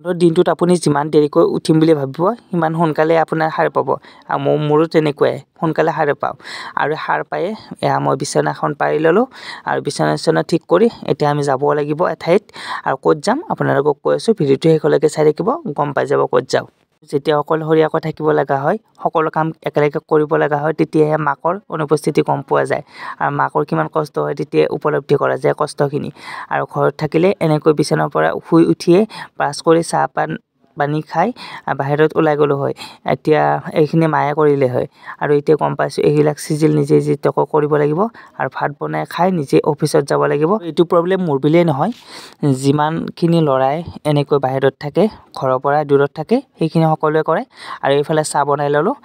দিনটোত আপুনি যিমান দেৰিকৈ উঠিম বুলি ভাবিব সিমান সোনকালে আপোনাৰ সাৰ পাব আৰু মোৰো তেনেকুৱাই সোনকালে সাৰ পাওঁ আৰু সাৰ পায়ে মই বিছনাখন পাৰি ল'লোঁ আৰু বিছনা ঠিক কৰি এতিয়া আমি যাব লাগিব এঠাইত আৰু ক'ত যাম আপোনালোকক কৈ আছোঁ ভিডিঅ'টো শেষলৈকে চাই থাকিব গম পাই যাব ক'ত যাওঁ যেতিয়া অকলশৰীয়াকৈ থাকিব লগা হয় সকলো কাম একেলগে কৰিব লগা হয় তেতিয়াহে মাকৰ অনুপস্থিতি গম পোৱা যায় আৰু মাকৰ কিমান কষ্ট হয় তেতিয়া উপলব্ধি কৰা যায় কষ্টখিনি আৰু ঘৰত থাকিলে এনেকৈ বিছনাৰ পৰা শুই উঠিয়ে ব্ৰাছ কৰি চাহ পানী খাই বাহিৰত ওলাই গ'লো হয় এতিয়া এইখিনি মায়ে কৰিলে হয় আৰু এতিয়া গম পাইছোঁ এইবিলাক চিজিল নিজে কৰিব লাগিব আৰু ভাত বনাই খাই নিজে অফিচত যাব লাগিব এইটো প্ৰব্লেম মোৰ বুলিয়ে নহয় যিমানখিনি ল'ৰাই এনেকৈ বাহিৰত থাকে ঘৰৰ পৰা দূৰত থাকে সেইখিনি সকলোৱে কৰে আৰু এইফালে চাহ বনাই ল'লোঁ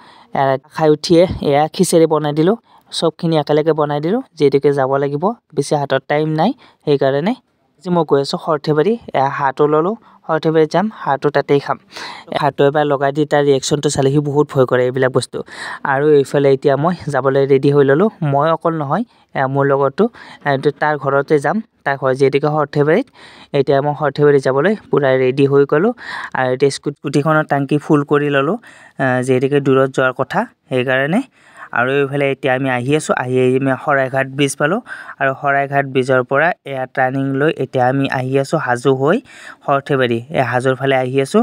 খাই উঠিয়ে এয়া খিচিৰি বনাই দিলোঁ চবখিনি একেলগে বনাই দিলোঁ যিহেতুকে যাব লাগিব বেছি হাতত টাইম নাই সেইকাৰণে আজি মই গৈ আছোঁ সৰ্থেবাৰী হাঁহটো ল'লোঁ সৰ্থেবাৰী যাম হাঁহটো তাতেই খাম হাঁহটো এবাৰ লগাই দি তাৰ ৰিয়েকশ্যনটো চালে সি বহুত ভয় কৰে এইবিলাক বস্তু আৰু এইফালে এতিয়া মই যাবলৈ ৰেডি হৈ ল'লোঁ মই অকল নহয় মোৰ লগতো তাৰ ঘৰতে যাম তাৰ ঘৰ যিহেতুকে সৰ্থেবাৰীত এতিয়া মই সৰ্থেবাৰী যাবলৈ পূৰা ৰেডি হৈ গ'লোঁ আৰু এতিয়া স্কুটিখনৰ টাংকি ফুল কৰি ল'লোঁ যিহেতুকে দূৰত যোৱাৰ কথা সেইকাৰণে আৰু এইফালে এতিয়া আমি আহি আমি শৰাইঘাট ব্ৰিজ পালোঁ আৰু শৰাইঘাট ব্ৰিজৰ পৰা এয়া টাৰ্ণিং লৈ এতিয়া আমি আহি আছোঁ হাজো হৈ সৰ্থেবাৰী হাজোৰ ফালে আহি আছোঁ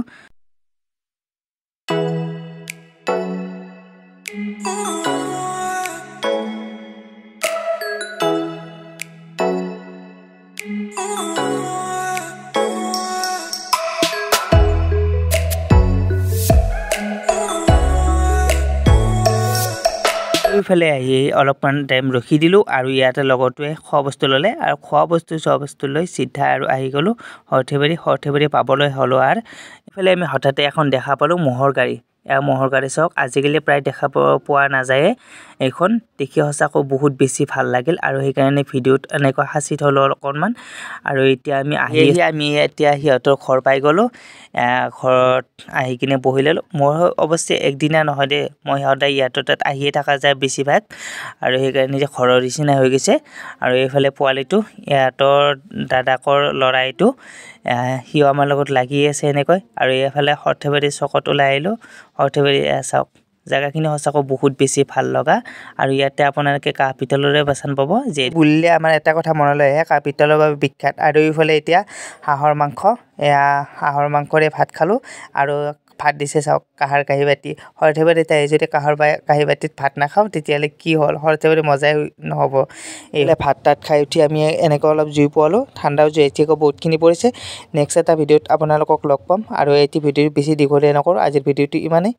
এইফালে আহি অলপমান টাইম ৰখি দিলোঁ আৰু ইয়াতে লগৰটোৱে খোৱা বস্তু ল'লে আৰু খোৱা বস্তু লৈ চিধা আৰু আহি গ'লোঁ সৰ্থেবাৰী পাবলৈ হ'লো আৰু এইফালে আমি হঠাতে এখন দেখা পালোঁ ম'হৰ গাড়ী ম'হৰ গাড়ী চাওক আজিকালি প্ৰায় দেখা পোৱা নাযায়ে এইখন দেখি সঁচাকৈ বহুত বেছি ভাল লাগিল আৰু সেইকাৰণে ভিডিঅ'ত এনেকৈ সাঁচি থলোঁ অকণমান আৰু এতিয়া আমি এতিয়া সিহঁতৰ ঘৰ পাই গ'লোঁ ঘৰত আহি কিনে বহি ল'লোঁ মোৰ অৱশ্যে একদিনা নহয় দেই মই সদায় ইহঁতৰ তাত আহিয়ে থকা যায় বেছিভাগ আৰু সেইকাৰণে যে ঘৰৰ নিচিনা হৈ গৈছে আৰু এইফালে পোৱালিটো ইহঁতৰ দাদাকৰ ল'ৰাইটো সিও আমাৰ লগত লাগি আছে এনেকৈ আৰু এইফালে সৰ্থেবাৰী চকত ওলাই আহিলোঁ সৰ্থেবাৰী চাওক জেগাখিনি সঁচাকৈ বহুত বেছি ভাল লগা আৰু ইয়াতে আপোনালোকে কাঁহ পিতলৰে বাচন পাব যে বুলিলে আমাৰ এটা কথা মনলৈ আহে কাঁহ পিতলৰ বাবে বিখ্যাত আৰু এইফালে এতিয়া হাঁহৰ মাংসৰে ভাত খালোঁ আৰু ভাত দিছে চাওক কাঁহৰ কাঁহী বাতি সৰ্থেবাৰীত আহি যদি কাঁহৰ কাঁহী বাতিত ভাত নাখাওঁ তেতিয়াহ'লে কি হ'ল সৰ্থেবাৰী মজাই নহ'ব এইফালে ভাত তাত খাই উঠি আমি এনেকৈ অলপ জুই পোৱালোঁ ঠাণ্ডাও যিহেতুকে বহুতখিনি পৰিছে নেক্সট এটা ভিডিঅ'ত আপোনালোকক লগ পাম আৰু এইটো ভিডিঅ' বেছি দীঘলীয়া নকৰোঁ আজিৰ ভিডিঅ'টো ইমানেই